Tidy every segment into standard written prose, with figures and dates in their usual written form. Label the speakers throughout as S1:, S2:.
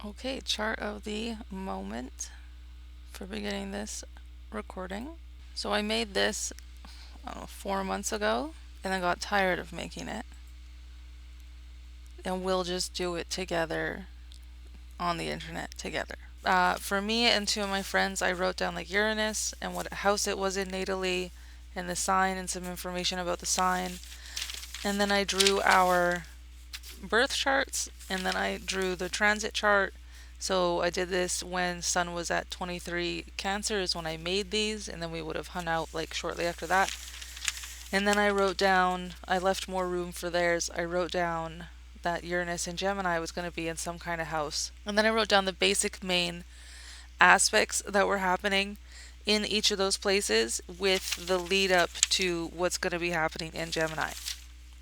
S1: Okay, chart of the moment for beginning this recording. So I made this, I don't know, 4 months ago, and I got tired of making it. And we'll just do it together on the internet together. For me and two of my friends, I wrote down like Uranus and what house it was in natally, and the sign and some information about the sign. And then I drew our birth charts, and then I drew the transit chart. So I did this when Sun was at 23 Cancer is when I made these, and then we would have hung out like shortly after that. And then I wrote down, I left more room for theirs. I wrote down that Uranus and Gemini was going to be in some kind of house. And then I wrote down the basic main aspects that were happening in each of those places with the lead up to what's going to be happening in Gemini.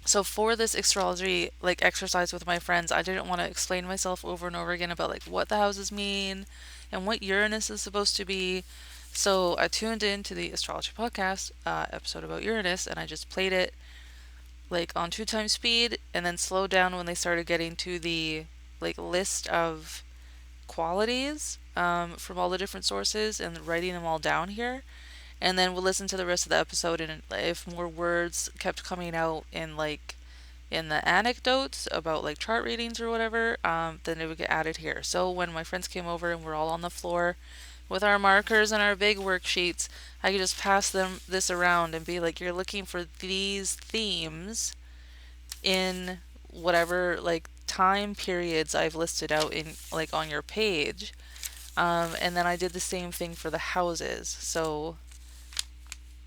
S1: So for this astrology like exercise with my friends, I didn't want to explain myself over and over again about like what the houses mean and what Uranus is supposed to be. So I tuned into the astrology podcast episode about Uranus, and I just played it like on 2 times speed and then slowed down when they started getting to the like list of qualities from all the different sources and writing them all down here. And then we'll listen to the rest of the episode, and if more words kept coming out in the anecdotes about like chart readings or whatever, then it would get added here. So when my friends came over and we're all on the floor with our markers and our big worksheets, I could just pass them this around and be like, you're looking for these themes in whatever like time periods I've listed out in like on your page. And then I did the same thing for the houses. So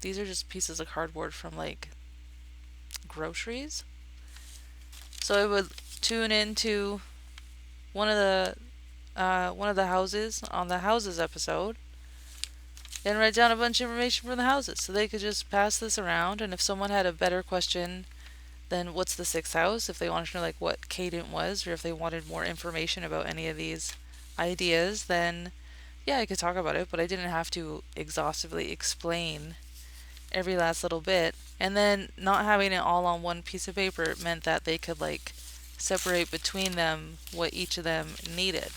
S1: these are just pieces of cardboard from like groceries. So I would tune into one of the houses on the houses episode and write down a bunch of information from the houses, so they could just pass this around. And if someone had a better question than what's the sixth house, if they wanted to know like what cadent was, or if they wanted more information about any of these ideas, then yeah, I could talk about it, but I didn't have to exhaustively explain every last little bit. And then not having it all on one piece of paper meant that they could like separate between them what each of them needed.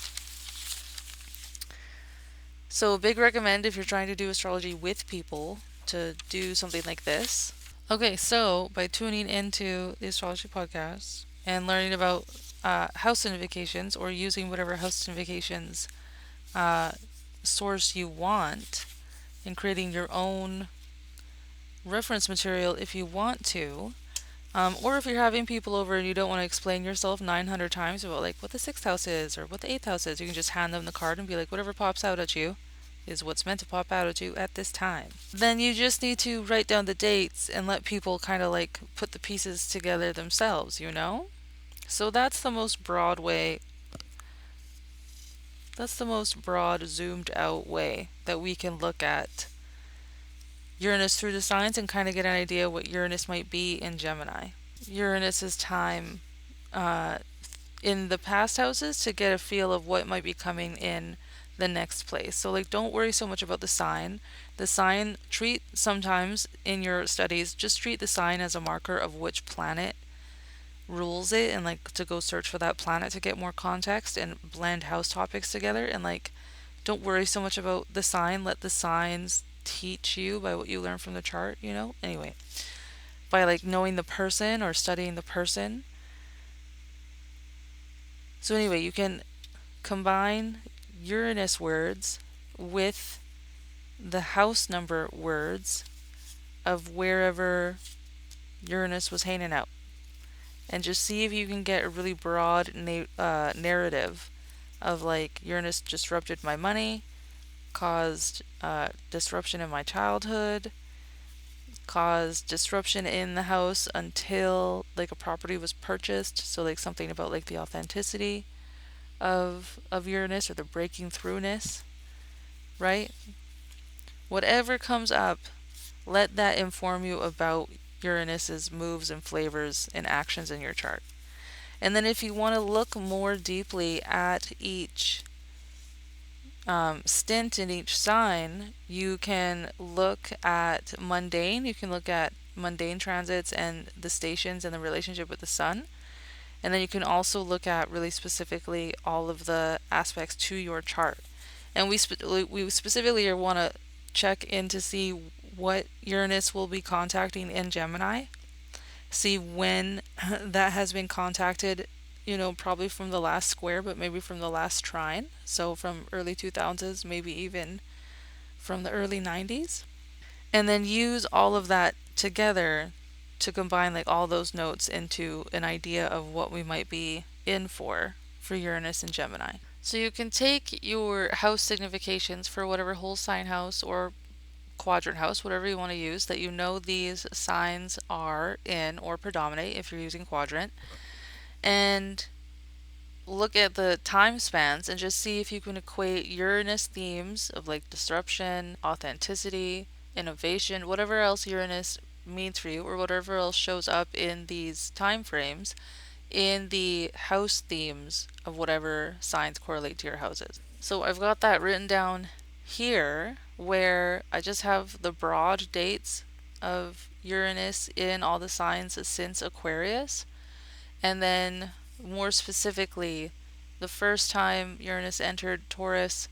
S1: So, a big recommend if you're trying to do astrology with people to do something like this. Okay, so by tuning into the astrology podcast and learning about house significations, or using whatever house significations uh, source you want, and creating your own reference material if you want to. Or if you're having people over and you don't want to explain yourself 900 times about like what the sixth house is or what the eighth house is, you can just hand them the card and be like, whatever pops out at you is what's meant to pop out at you at this time. Then you just need to write down the dates and let people kind of like put the pieces together themselves, you know? So that's the most broad way. That's the most broad, zoomed out way that we can look at Uranus through the signs and kind of get an idea what Uranus might be in Gemini. Uranus's time uh, in the past houses to get a feel of what might be coming in the next place. So, like, don't worry so much about the sign. The sign, treat sometimes in your studies, just treat the sign as a marker of which planet rules it, and like to go search for that planet to get more context and blend house topics together. And like, don't worry so much about the sign. Let the signs teach you by what you learn from the chart, you know? Anyway, by like knowing the person or studying the person. So, anyway, you can combine Uranus words with the house number words of wherever Uranus was hanging out, and just see if you can get a really broad narrative of like Uranus disrupted my money, caused disruption in my childhood, caused disruption in the house until like a property was purchased. So like something about like the authenticity of Uranus or the breaking throughness, right? Whatever comes up, let that inform you about Uranus's moves and flavors and actions in your chart. And then if you want to look more deeply at each stint in each sign, you can look at mundane. You can look at mundane transits and the stations and the relationship with the sun. And then you can also look at really specifically all of the aspects to your chart. And we specifically want to check in to see what Uranus will be contacting in Gemini. See when that has been contacted, probably from the last square, but maybe from the last trine. So from early 2000s, maybe even from the early 90s. And then use all of that together to combine like all those notes into an idea of what we might be in for Uranus and Gemini. So you can take your house significations for whatever whole sign house or quadrant house, whatever you want to use, that you know these signs are in or predominate if you're using quadrant, and look at the time spans and just see if you can equate Uranus themes of like disruption, authenticity, innovation, whatever else Uranus means for you, or whatever else shows up in these time frames in the house themes of whatever signs correlate to your houses. So I've got that written down here where I just have the broad dates of Uranus in all the signs since Aquarius, and then more specifically, the first time Uranus entered Taurus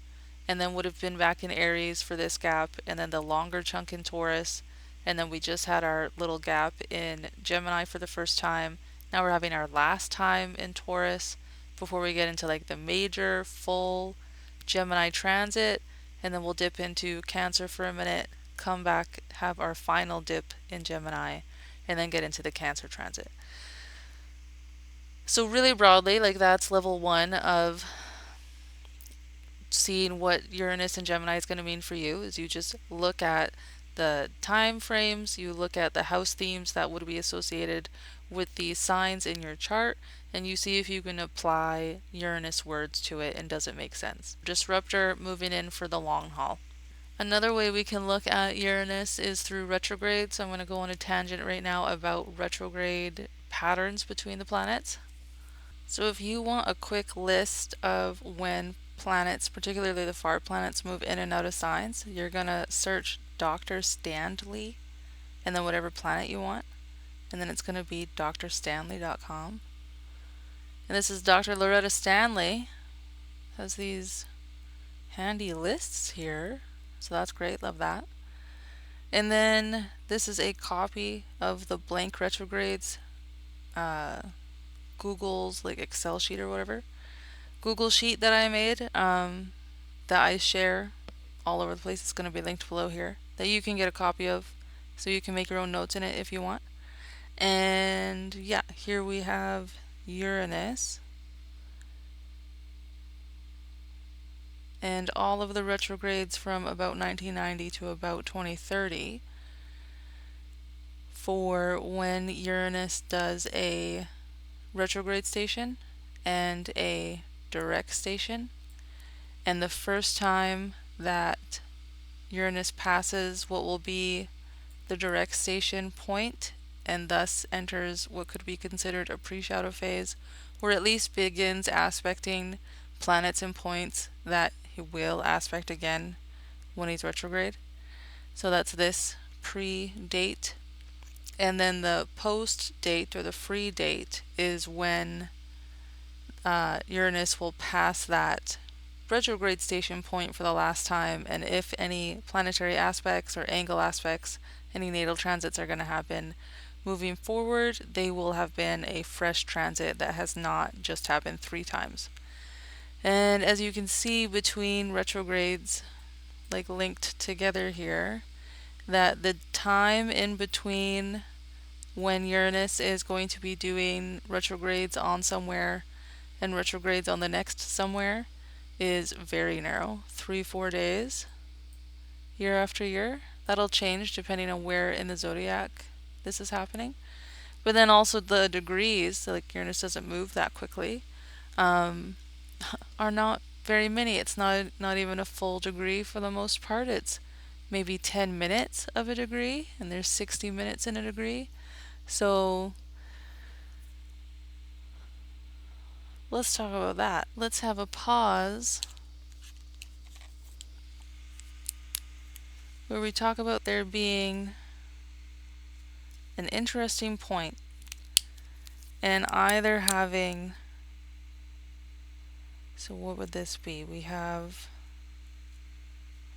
S1: and then would have been back in Aries for this gap, and then the longer chunk in Taurus, and then we just had our little gap in Gemini for the first time. Now we're having our last time in Taurus before we get into like the major full Gemini transit, and then we'll dip into Cancer for a minute, come back, have our final dip in Gemini, and then get into the Cancer transit. So really broadly, like that's level 1 of seeing what Uranus and Gemini is going to mean for you, is you just look at the time frames, you look at the house themes that would be associated with the signs in your chart, and you see if you can apply Uranus words to it and does it make sense. Disruptor moving in for the long haul. Another way we can look at Uranus is through retrograde. So I'm going to go on a tangent right now about retrograde patterns between the planets. So if you want a quick list of when planets, particularly the far planets, move in and out of signs, you're going to search Dr. Stanley and then whatever planet you want. And then it's going to be drstanley.com. And this is Dr. Loretta Stanley. Has these handy lists here. So that's great. Love that. And then this is a copy of the blank retrogrades, Google's like Excel sheet or whatever. Google sheet that I made, that I share all over the place. It's going to be linked below here, that you can get a copy of so you can make your own notes in it if you want. And yeah, here we have Uranus and all of the retrogrades from about 1990 to about 2030 for when Uranus does a retrograde station and a direct station. And the first time that Uranus passes what will be the direct station point and thus enters what could be considered a pre-shadow phase, or at least begins aspecting planets and points that he will aspect again when he's retrograde. So that's this pre-date. And then the post-date or the free date is when Uranus will pass that retrograde station point for the last time, and if any planetary aspects or angle aspects, any natal transits are going to happen moving forward, they will have been a fresh transit that has not just happened 3 times. And as you can see between retrogrades, like linked together here, that the time in between when Uranus is going to be doing retrogrades on somewhere and retrogrades on the next somewhere is very narrow, 3-4 days year after year. That'll change depending on where in the zodiac this is happening. But then also the degrees, like Uranus doesn't move that quickly, are not very many. It's not even a full degree for the most part. It's maybe 10 minutes of a degree, and there's 60 minutes in a degree. So let's talk about that. Let's have a pause where we talk about there being an interesting point. and either having, so what would this be? We have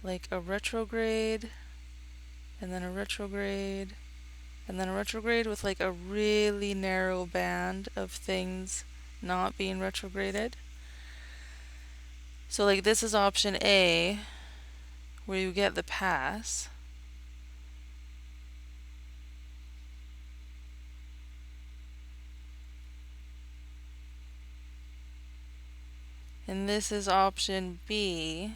S1: like a retrograde, and then a retrograde, and then a retrograde with like a really narrow band of things not being retrograded. So like this is option A, where you get the pass. And this is option B,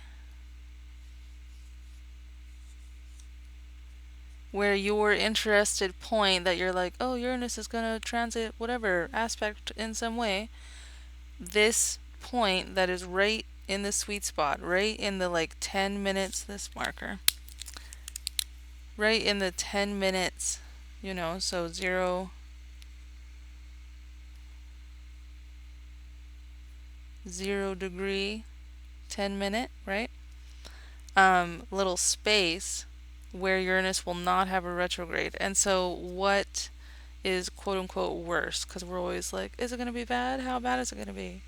S1: where your interested point that you're like, oh, Uranus is going to transit whatever aspect in some way. This point that is right in the sweet spot, right in the like 10 minutes, this marker, right in the 10 minutes, so 0 degree, 10 minute, right? Little space where Uranus will not have a retrograde. And so what is quote unquote worse? Because we're always like, is it going to be bad? How bad is it going to be?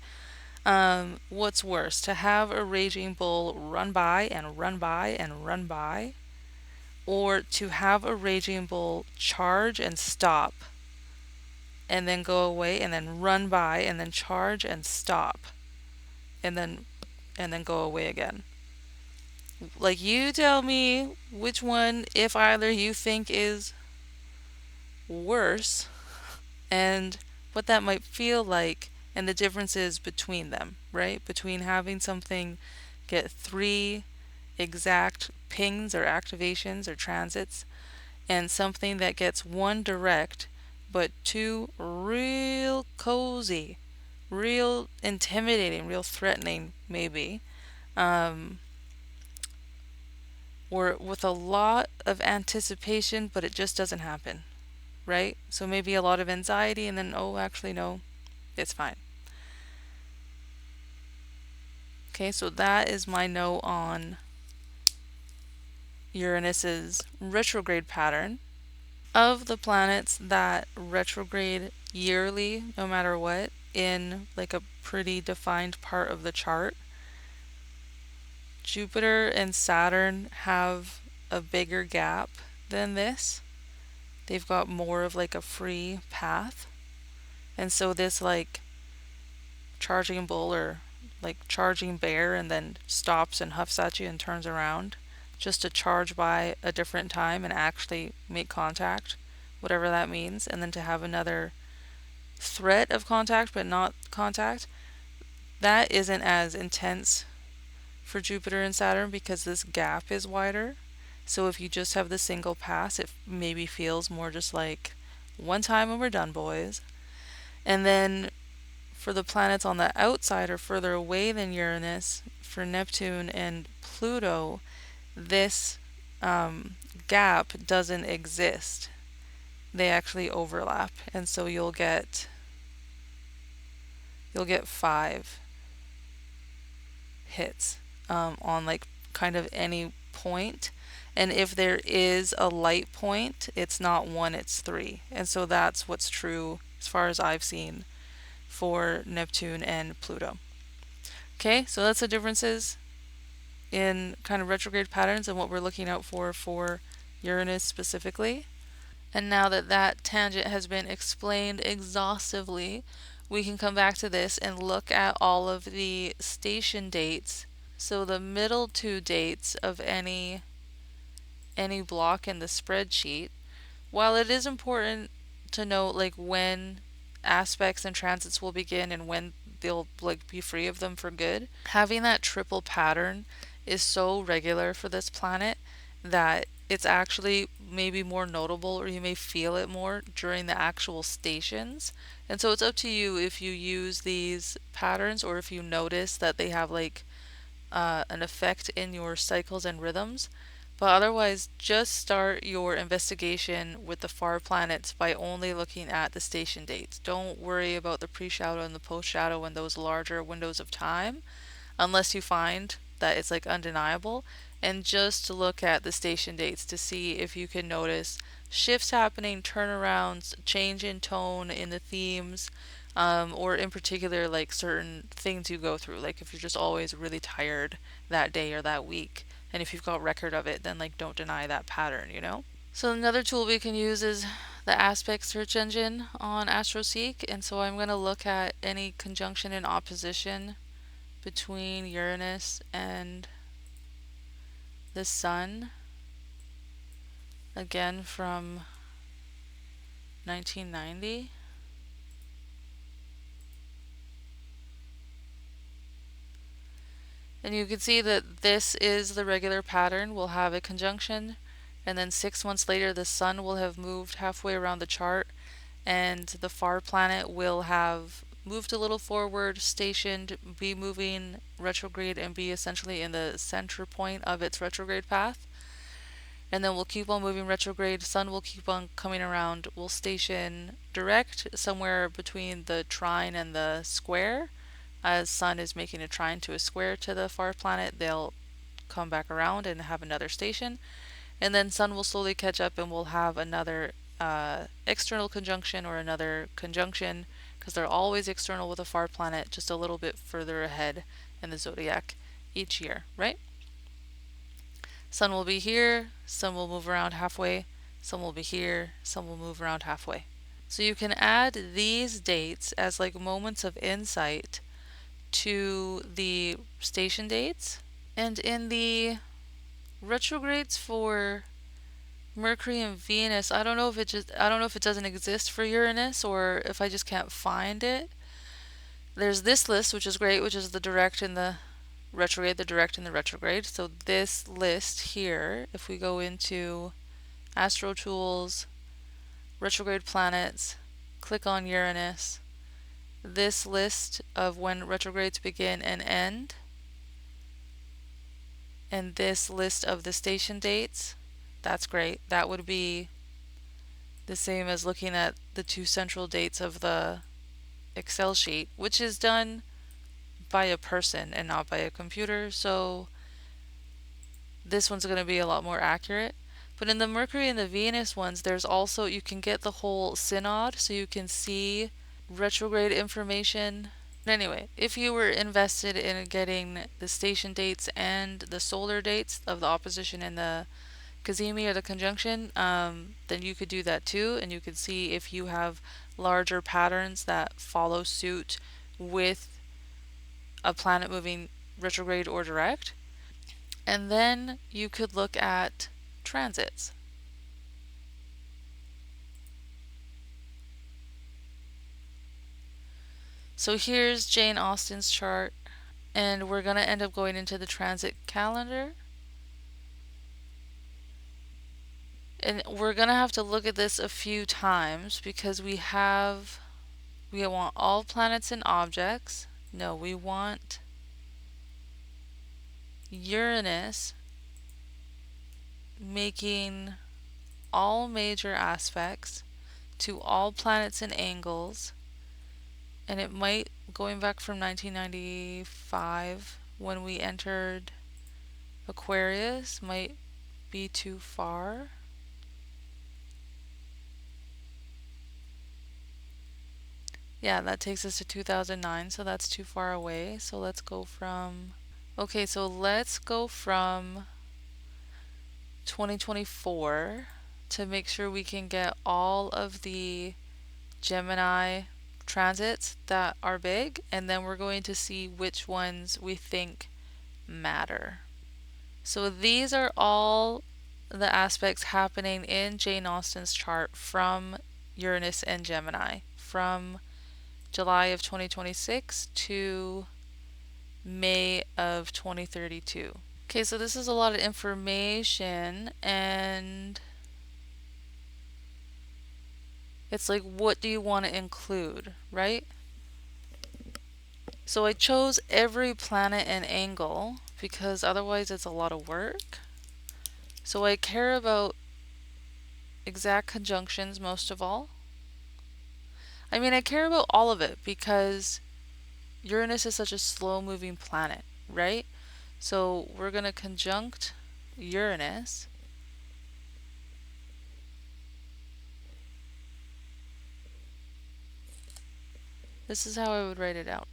S1: What's worse? To have a raging bull run by and run by and run by, or to have a raging bull charge and stop and then go away and then run by and then charge and stop and then go away again. Like, you tell me which one, if either, you think is worse, and what that might feel like, and the differences between them, right? Between having something get 3 exact pings or activations or transits, and something that gets 1 direct, but 2 real cozy, real intimidating, real threatening, maybe. Or with a lot of anticipation, but it just doesn't happen, right? So maybe a lot of anxiety, and then, oh, actually, no, it's fine. Okay, so that is my note on Uranus's retrograde pattern. Of the planets that retrograde yearly, no matter what, in like a pretty defined part of the chart, Jupiter and Saturn have a bigger gap than this. They've got more of like a free path. And so this like charging bull or like charging bear and then stops and huffs at you and turns around just to charge by a different time and actually make contact, whatever that means, and then to have another threat of contact but not contact, that isn't as intense for Jupiter and Saturn because this gap is wider. So if you just have the single pass, it maybe feels more just like one time and we're done, boys. And then for the planets on the outside or further away than Uranus, for Neptune and Pluto, this gap doesn't exist. They actually overlap, and so you'll get 5 hits on like kind of any point. And if there is a light point, it's not 1, it's 3. And so that's what's true as far as I've seen for Neptune and Pluto. Okay, so that's the differences in kind of retrograde patterns and what we're looking out for Uranus specifically. And now that that tangent has been explained exhaustively, we can come back to this and look at all of the station dates. So the middle 2 dates of any block in the spreadsheet, while it is important to note like when aspects and transits will begin and when they'll like be free of them for good, having that triple pattern is so regular for this planet that it's actually maybe more notable, or you may feel it more during the actual stations. And so it's up to you if you use these patterns or if you notice that they have like an effect in your cycles and rhythms. But otherwise, just start your investigation with the far planets by only looking at the station dates. Don't worry about the pre-shadow and the post-shadow and those larger windows of time unless you find that it's like undeniable. And just to look at the station dates to see if you can notice shifts happening, turnarounds, change in tone in the themes, or in particular, like certain things you go through. Like if you're just always really tired that day or that week, and if you've got record of it, then like don't deny that pattern, you know? So another tool we can use is the aspect search engine on AstroSeek, and so I'm going to look at any conjunction and opposition between Uranus and the Sun, again from 1990. And you can see that this is the regular pattern. We'll have a conjunction, and then 6 months later the Sun will have moved halfway around the chart, and the far planet will have moved a little forward, stationed, be moving retrograde, and be essentially in the center point of its retrograde path. And then we'll keep on moving retrograde. Sun will keep on coming around. We'll station direct somewhere between the trine and the square. As Sun is making a trine to a square to the far planet, they'll come back around and have another station. And then Sun will slowly catch up and we'll have another external conjunction or another conjunction, because they're always external with a far planet just a little bit further ahead in the zodiac each year, right? Sun will be here, Sun will move around halfway, Sun will be here, Sun will move around halfway. So you can add these dates as like moments of insight to the station dates. And in the retrogrades for Mercury and Venus, I don't know if it doesn't exist for Uranus or if I just can't find it. There's this list, which is great, which is the direct and the retrograde, the direct and the retrograde. So this list here, if we go into Astro Tools, retrograde planets, click on Uranus, this list of when retrogrades begin and end, and this list of the station dates, that's great. That would be the same as looking at the two central dates of the Excel sheet, which is done by a person and not by a computer, so this one's going to be a lot more accurate. But in the Mercury and the Venus ones, there's also, you can get the whole synod, so you can see retrograde information. Anyway, if you were invested in getting the station dates and the solar dates of the opposition and the cazimi or the conjunction, then you could do that too, and you could see if you have larger patterns that follow suit with a planet moving retrograde or direct. And then you could look at transits. So here's Jane Austen's chart, and we're going to end up going into the transit calendar. And we're going to have to look at this a few times because we want all planets and objects. No, we want Uranus making all major aspects to all planets and angles, and it might, going back from 1995 when we entered Aquarius, might be too far. Yeah, that takes us to 2009, so that's too far away. So let's go from 2024 to make sure we can get all of the Gemini transits that are big, and then we're going to see which ones we think matter. So these are all the aspects happening in Jane Austen's chart from Uranus and Gemini from July of 2026 to May of 2032. Okay, so this is a lot of information, and it's like, what do you want to include, right? So I chose every planet and angle because otherwise it's a lot of work. So I care about exact conjunctions most of all. I mean, I care about all of it because Uranus is such a slow-moving planet, right? So we're going to conjunct Uranus. This is how I would write it out.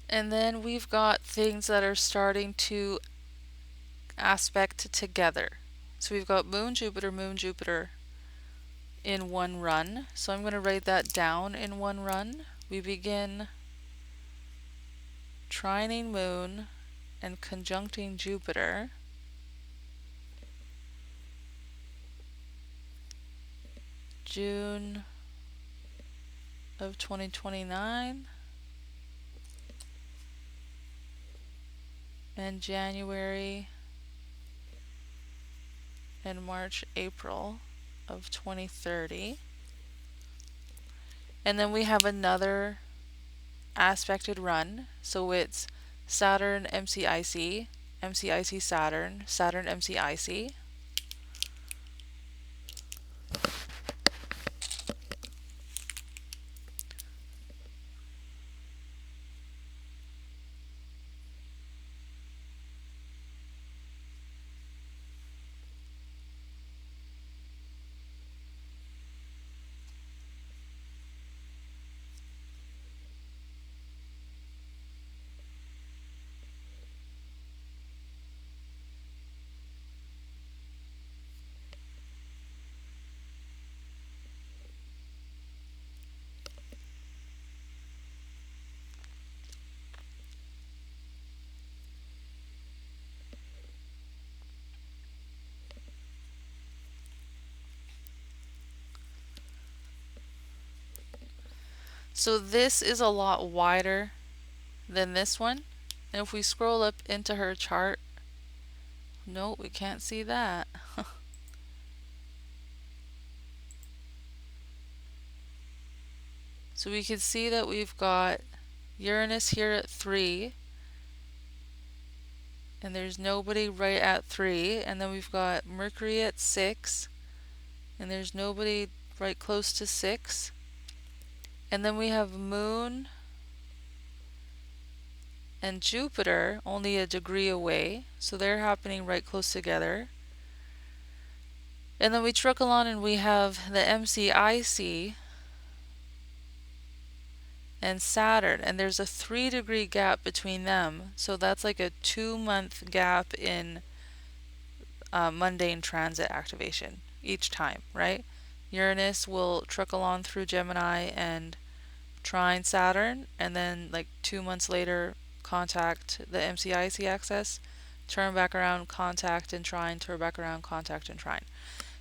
S1: And then we've got things that are starting to aspect together. So we've got Moon, Jupiter in one run. So I'm going to write that down in one run. We begin trining Moon and conjuncting Jupiter. June of 2029 and January and March, April of 2030. And then we have another aspected run. So it's Saturn MCIC, MCIC Saturn, Saturn MCIC. So this is a lot wider than this one. And if we scroll up into her chart, no, we can't see that. So we can see that we've got Uranus here at 3, and there's nobody right at 3, and then we've got Mercury at 6, and there's nobody right close to 6, and then we have Moon and Jupiter only a degree away, so they're happening right close together. And then we trickle on and we have the MCIC and Saturn, and there's a 3-degree gap between them, so that's like a 2-month gap in mundane transit activation each time, right? Uranus will trickle on through Gemini and trine Saturn, and then like 2 months later contact the MCIC axis, turn back around, contact and trine, turn back around, contact and trine.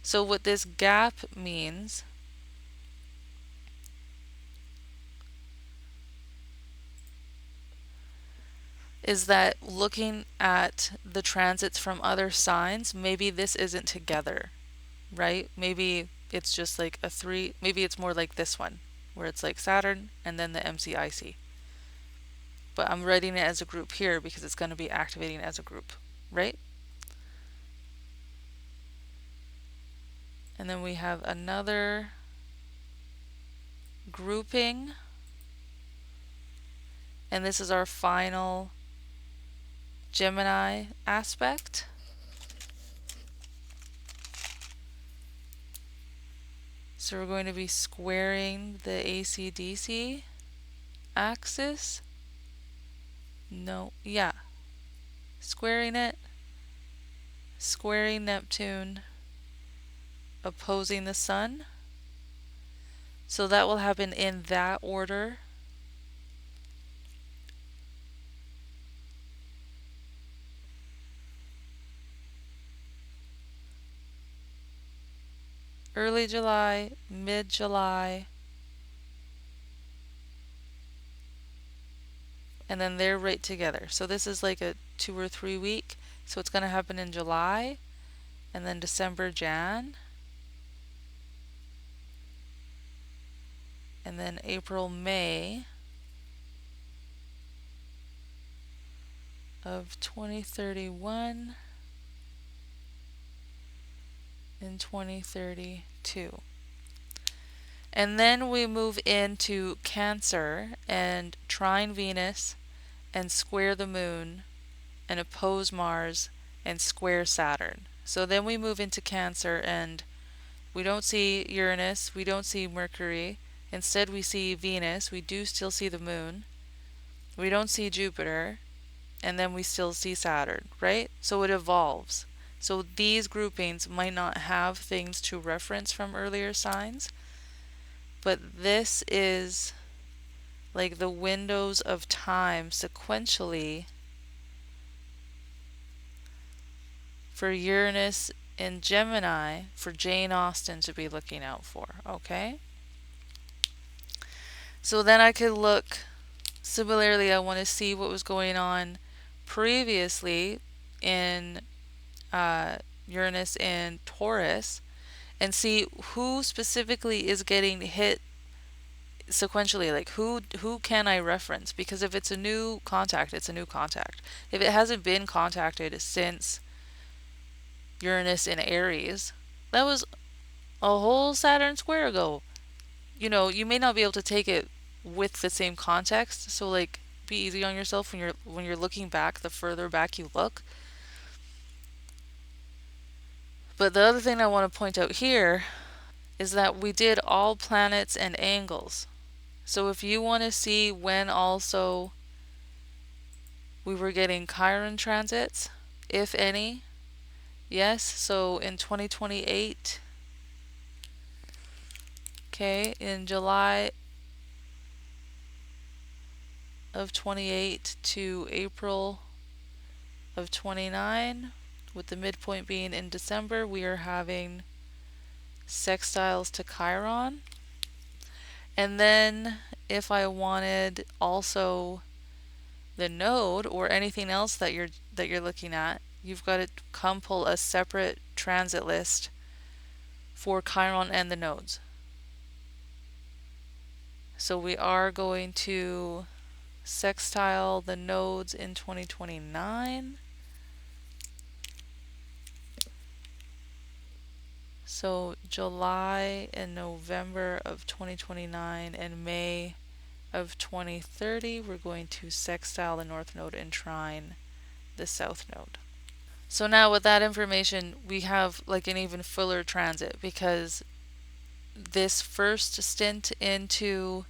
S1: So what this gap means is that looking at the transits from other signs, maybe this isn't together, right? Maybe it's just like a 3, maybe it's more like this one, where it's like Saturn and then the MCIC. But I'm writing it as a group here because it's going to be activating as a group, right? And then we have another grouping, and this is our final Gemini aspect. So we're going to be squaring the AC/DC axis. No, yeah. Squaring it, squaring Neptune, opposing the Sun. So that will happen in that order. early July, mid-July, and then they're right together. So this is like a 2 or 3 week. So it's going to happen in July, and then December, Jan, and then April, May of 2031 and 2032. And then we move into Cancer and trine Venus and square the moon and oppose Mars and square Saturn. So then we move into Cancer and we don't see Uranus, we don't see Mercury. Instead, we see Venus. We do still see the moon. We don't see Jupiter. And then we still see Saturn, right? So it evolves. So these groupings might not have things to reference from earlier signs, but this is like the windows of time sequentially for Uranus in Gemini for Jane Austen to be looking out for, okay? So then I could look, similarly, I want to see what was going on previously in Uranus in Taurus and see who specifically is getting hit sequentially, like who can I reference? Because if it's a new contact, it's a new contact. If it hasn't been contacted since Uranus in Aries, that was a whole Saturn square ago. You know, you may not be able to take it with the same context, so like be easy on yourself when you're looking back, the further back you look. But the other thing I want to point out here is that we did all planets and angles. So if you want to see when also we were getting Chiron transits, if any, yes, so in 2028, okay, in July of 28 to April of 29, with the midpoint being in December, we are having sextiles to Chiron. And then if I wanted also the node or anything else that you're looking at, you've got to come pull a separate transit list for Chiron and the nodes. So we are going to sextile the nodes in 2029. So July and November of 2029 and May of 2030, we're going to sextile the north node and trine the south node. So now with that information, we have like an even fuller transit because this first stint into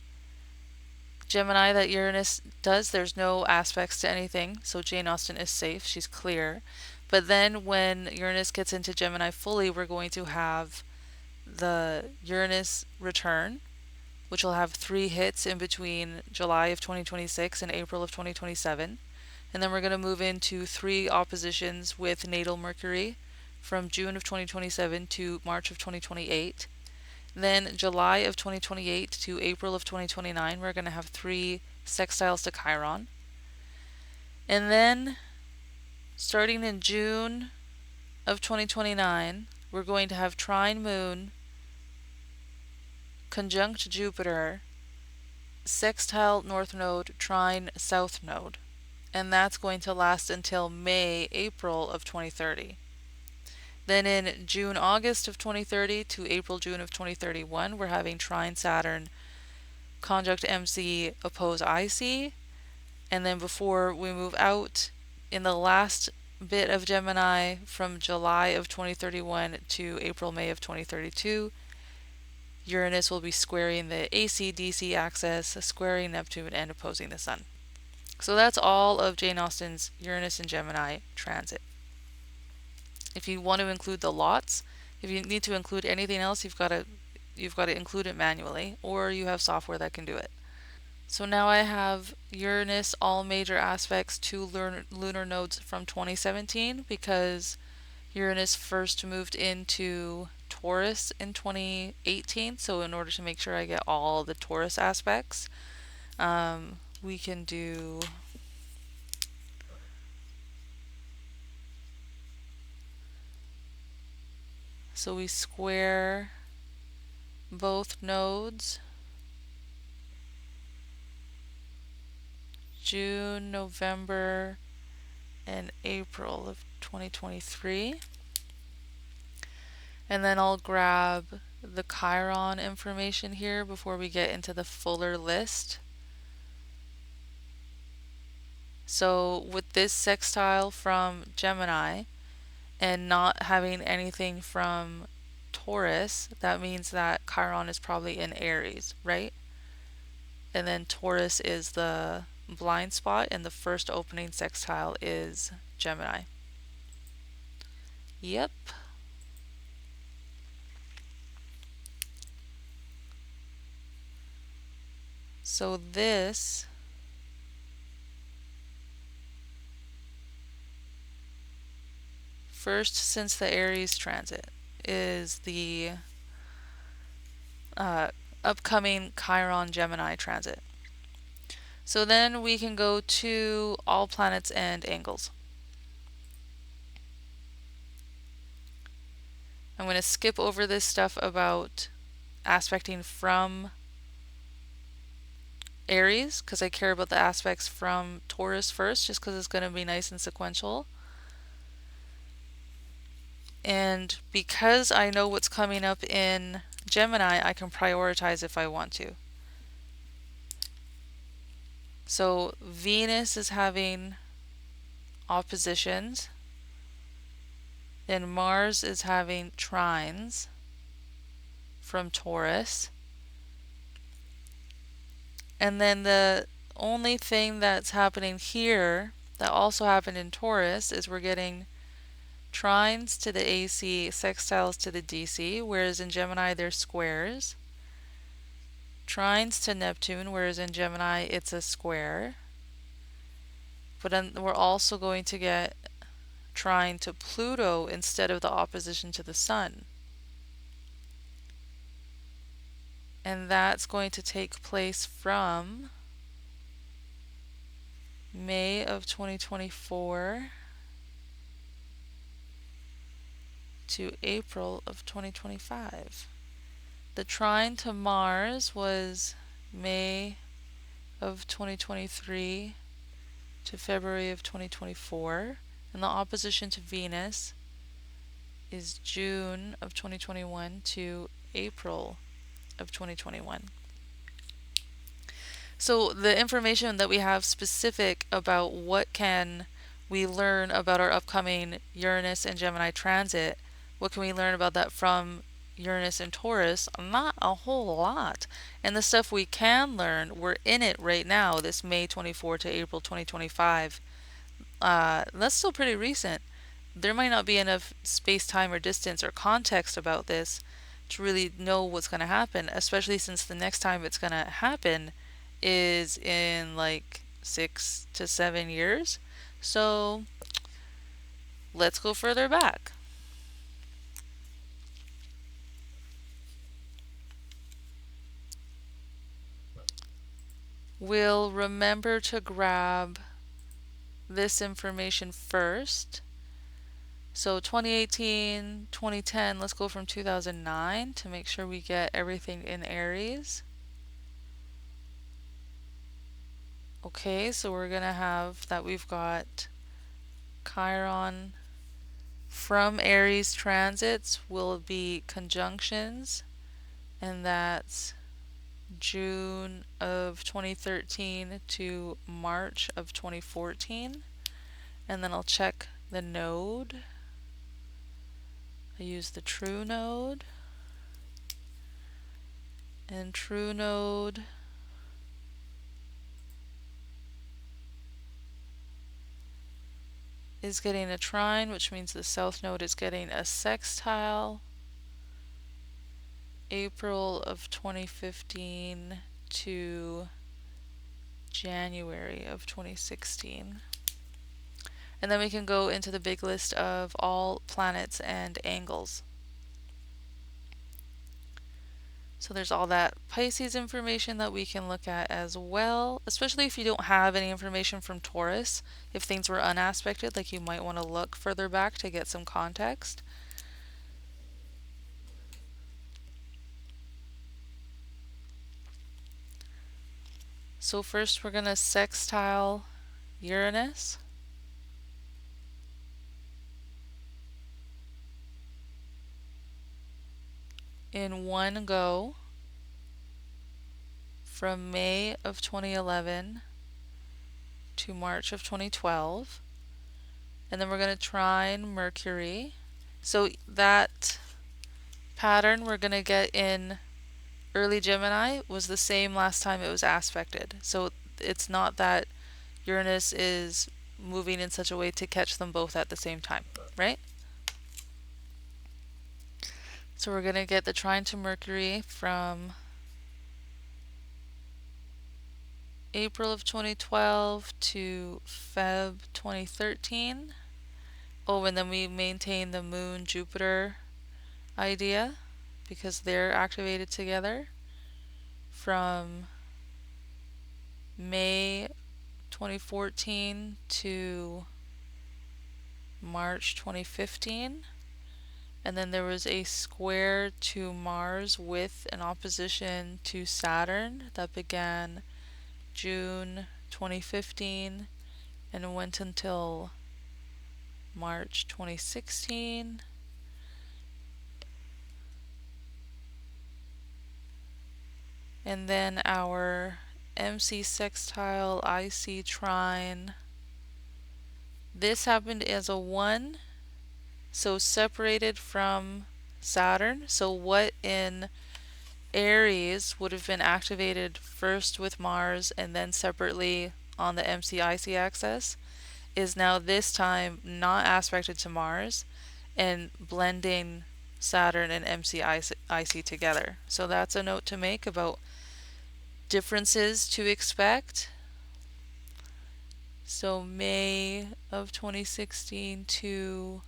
S1: Gemini that Uranus does, there's no aspects to anything, so Jane Austen is safe, she's clear. But then when Uranus gets into Gemini fully, we're going to have the Uranus return, which will have 3 hits in between July of 2026 and April of 2027. And then we're going to move into 3 oppositions with natal Mercury from June of 2027 to March of 2028. Then July of 2028 to April of 2029, we're going to have 3 sextiles to Chiron. And then starting in June of 2029, we're going to have trine Moon, conjunct Jupiter, sextile North Node, trine South Node. And that's going to last until May, April of 2030. Then in June, August of 2030 to April, June of 2031, we're having trine Saturn, conjunct MC, oppose IC. And then before we move out, in the last bit of Gemini from July of 2031 to April, May of 2032, Uranus will be squaring the AC-DC axis, squaring Neptune, and opposing the Sun. So that's all of Jane Austen's Uranus and Gemini transit. If you want to include the lots, if you need to include anything else, you've got to include it manually, or you have software that can do it. So now I have Uranus all major aspects to lunar nodes from 2017 because Uranus first moved into Taurus in 2018. So in order to make sure I get all the Taurus aspects, we can do, so we square both nodes, June, November, and April of 2023. And then I'll grab the Chiron information here before we get into the fuller list. So with this sextile from Gemini and not having anything from Taurus, that means that Chiron is probably in Aries, right? And then Taurus is the blind spot, and the first opening sextile is Gemini. Yep. So this first, since the Aries transit, is the upcoming Chiron Gemini transit. So then we can go to all planets and angles. I'm going to skip over this stuff about aspecting from Aries because I care about the aspects from Taurus first, just because it's going to be nice and sequential. And because I know what's coming up in Gemini, I can prioritize if I want to. So Venus is having oppositions, and Mars is having trines from Taurus. And then the only thing that's happening here that also happened in Taurus is we're getting trines to the AC, sextiles to the DC, whereas in Gemini they're squares. Trines to Neptune, whereas in Gemini it's a square. But then we're also going to get trine to Pluto instead of the opposition to the Sun. And that's going to take place from May of 2024 to April of 2025. The trine to Mars was May of 2023 to February of 2024, and the opposition to Venus is June of 2021 to April of 2021. So the information that we have specific about what can we learn about our upcoming Uranus and Gemini transit, what can we learn about that from Uranus and Taurus? Not a whole lot. And the stuff we can learn, we're in it right now, this May 24 to April 2025. That's still pretty recent. There might not be enough space, time, or distance or context about this to really know what's going to happen, especially since the next time it's going to happen is in like 6 to 7 years. So let's go further back. We'll remember to grab this information first. So 2018, 2010, let's go from 2009 to make sure we get everything in Aries. Okay, so we're going to have that we've got Chiron from Aries transits will be conjunctions, and that's June of 2013 to March of 2014. And then I'll check the node. I use the true node, and true node is getting a trine, which means the south node is getting a sextile. April of 2015 to January of 2016. And then we can go into the big list of all planets and angles. So there's all that Pisces information that we can look at as well, especially if you don't have any information from Taurus. If things were unaspected, like you might want to look further back to get some context. So first we're going to sextile Uranus. In one go from May of 2011 to March of 2012. And then we're going to trine Mercury. So that pattern we're going to get in early Gemini was the same last time it was aspected. So it's not that Uranus is moving in such a way to catch them both at the same time, right? So we're going to get the trine to Mercury from April of 2012 to Feb 2013. Oh, and then we maintain the Moon Jupiter idea because they're activated together from May 2014 to March 2015. And then there was a square to Mars with an opposition to Saturn that began June 2015 and went until March 2016. And then our MC sextile IC trine. This happened as a 1, so separated from Saturn. So what in Aries would have been activated first with Mars and then separately on the MC-IC axis is now this time not aspected to Mars and blending Saturn and MC-IC together. So that's a note to make about differences to expect. So May of 2016 to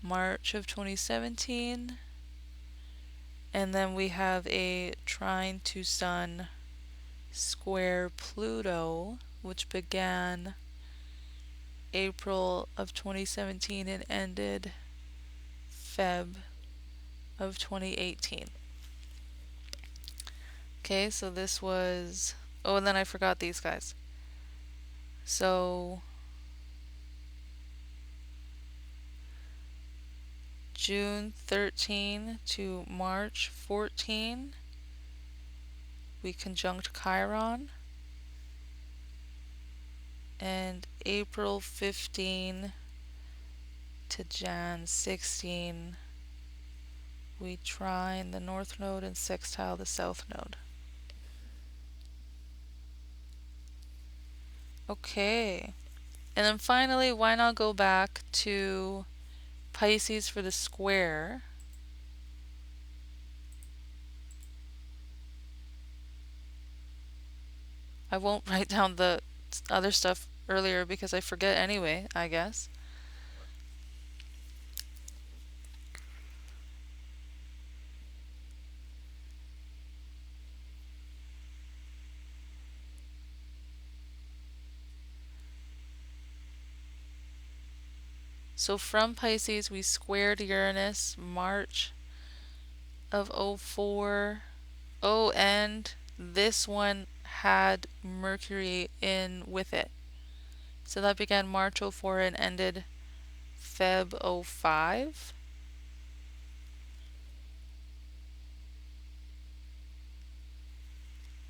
S1: March of 2017. And then we have a trine to Sun square Pluto, which began April of 2017 and ended Feb of 2018. Okay, so this was... Oh, and then I forgot these guys. So June 13 to March 14, we conjunct Chiron. And April 15 to Jan 16, we trine the North Node and sextile the South Node. Okay. And then finally, why not go back to Pisces for the square? I won't write down the other stuff earlier because I forget anyway, I guess. So from Pisces, we squared Uranus March of 04. Oh, and this one had Mercury in with it. So that began March 04 and ended Feb 05.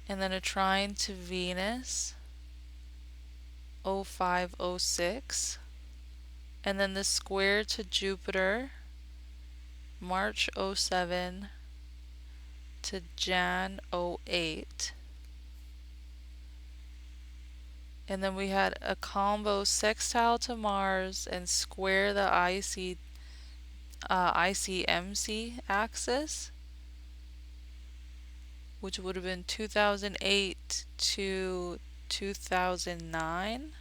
S1: And then a trine to Venus 0506. And then the square to Jupiter March 07 to Jan 08. And then we had a combo sextile to Mars and square the ICMC axis, which would have been 2008 to 2009.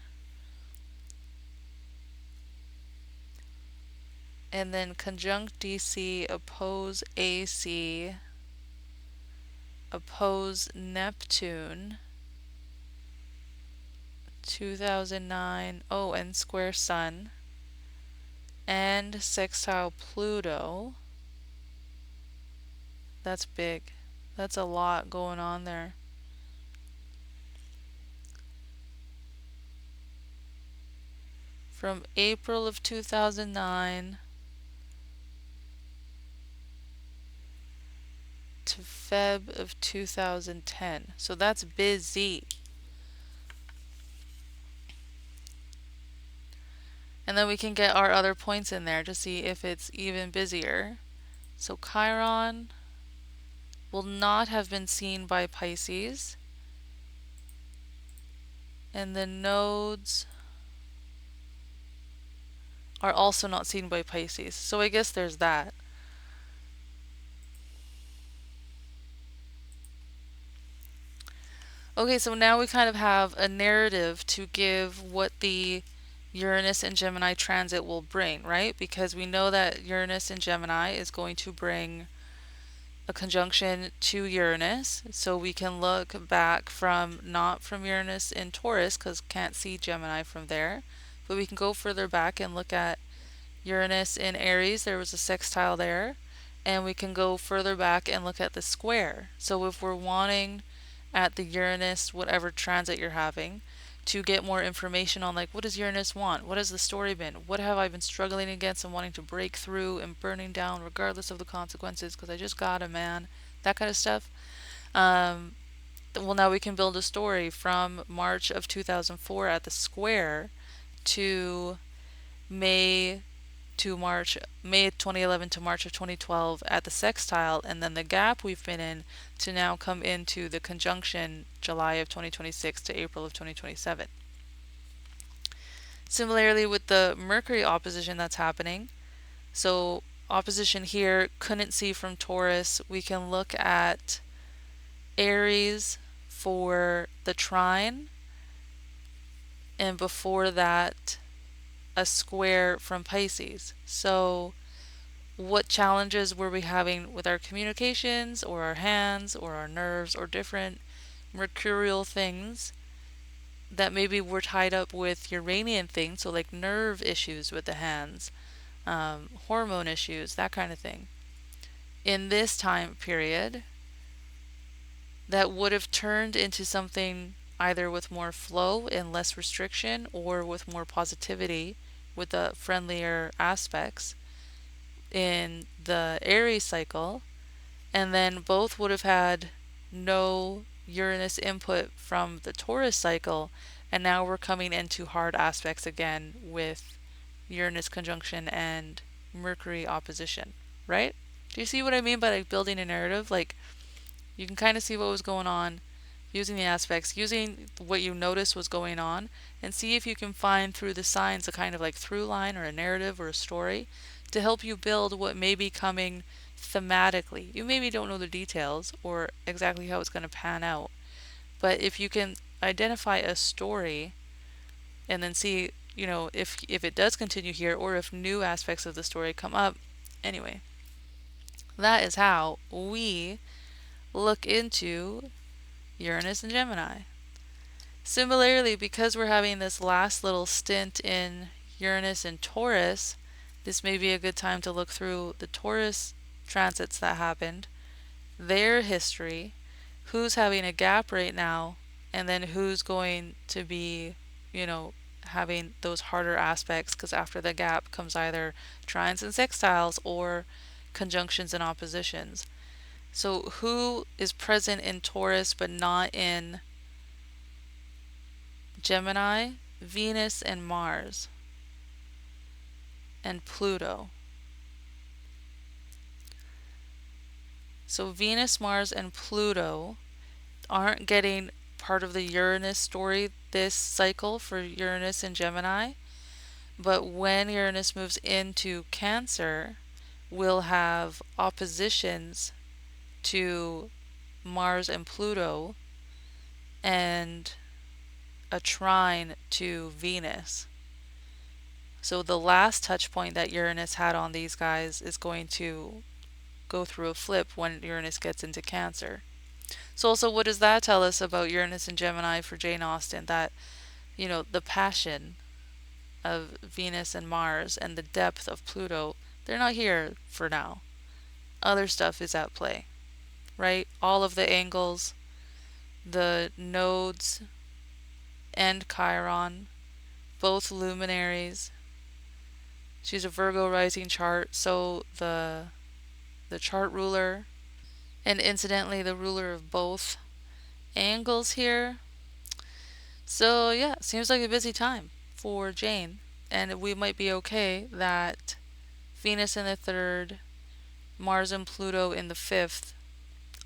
S1: And then conjunct DC, oppose AC oppose Neptune 2009. Oh, and square Sun and sextile Pluto. That's big. That's a lot going on there. From April of 2009 to Feb of 2010. So that's busy. And then we can get our other points in there to see if it's even busier. So Chiron will not have been seen by Pisces. And the nodes are also not seen by Pisces. So I guess there's that. Okay, so now we kind of have a narrative to give what the Uranus and Gemini transit will bring, right? Because we know that Uranus and Gemini is going to bring a conjunction to Uranus. So we can look back from, not from Uranus in Taurus, because can't see Gemini from there, but we can go further back and look at Uranus in Aries. There was a sextile there. And we can go further back and look at the square. So if we're wanting at the Uranus, whatever transit you're having, to get more information on, like, what does Uranus want? What has the story been? What have I been struggling against and wanting to break through and burning down regardless of the consequences because I just got a man, that kind of stuff. Well, now we can build a story from March of 2004 at the square to May May 2011 to March of 2012 at the sextile, and then the gap we've been in to now come into the conjunction July of 2026 to April of 2027. Similarly with the Mercury opposition that's happening, so opposition here, couldn't see from Taurus, we can look at Aries for the trine, and before that a square from Pisces. So what challenges were we having with our communications or our hands or our nerves or different mercurial things that maybe were tied up with Uranian things, so like nerve issues with the hands, hormone issues, that kind of thing. In this time period, that would have turned into something either with more flow and less restriction or with more positivity with the friendlier aspects in the Aries cycle, and then both would have had no Uranus input from the Taurus cycle, and now we're coming into hard aspects again with Uranus conjunction and Mercury opposition, right? Do you see what I mean by like building a narrative? Like you can kind of see what was going on using the aspects, using what you noticed was going on, and see if you can find through the signs a kind of like through line or a narrative or a story to help you build what may be coming thematically. You maybe don't know the details or exactly how it's going to pan out, but if you can identify a story and then see, if it does continue here or if new aspects of the story come up. Anyway, that is how we look into Uranus and Gemini. Similarly, because we're having this last little stint in Uranus and Taurus, this may be a good time to look through the Taurus transits that happened, their history, who's having a gap right now, and then who's going to be, having those harder aspects, because after the gap comes either trines and sextiles or conjunctions and oppositions. So who is present in Taurus but not in Gemini? Venus and Mars and Pluto. So Venus, Mars, and Pluto aren't getting part of the Uranus story this cycle for Uranus and Gemini, but when Uranus moves into Cancer, we'll have oppositions to Mars and Pluto and a trine to Venus. So the last touch point that Uranus had on these guys is going to go through a flip when Uranus gets into Cancer. So also, what does that tell us about Uranus and Gemini for Jane Austen? That, the passion of Venus and Mars and the depth of Pluto, they're not here for now. Other stuff is at play, right? All of the angles, the nodes and Chiron, both luminaries. She's a Virgo rising chart, so the chart ruler, and incidentally the ruler of both angles here. So yeah, seems like a busy time for Jane, and we might be okay that Venus in the third, Mars and Pluto in the fifth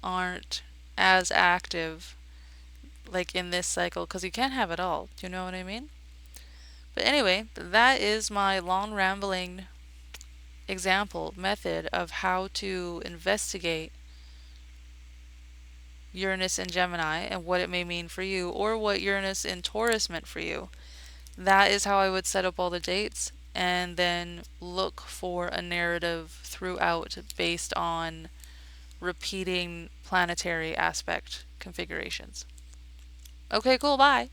S1: aren't as active like in this cycle, because you can't have it all. Do you know what I mean? But anyway, that is my long rambling example method of how to investigate Uranus and Gemini and what it may mean for you, or what Uranus in Taurus meant for you. That is how I would set up all the dates and then look for a narrative throughout based on repeating planetary aspect configurations. Okay, cool, bye.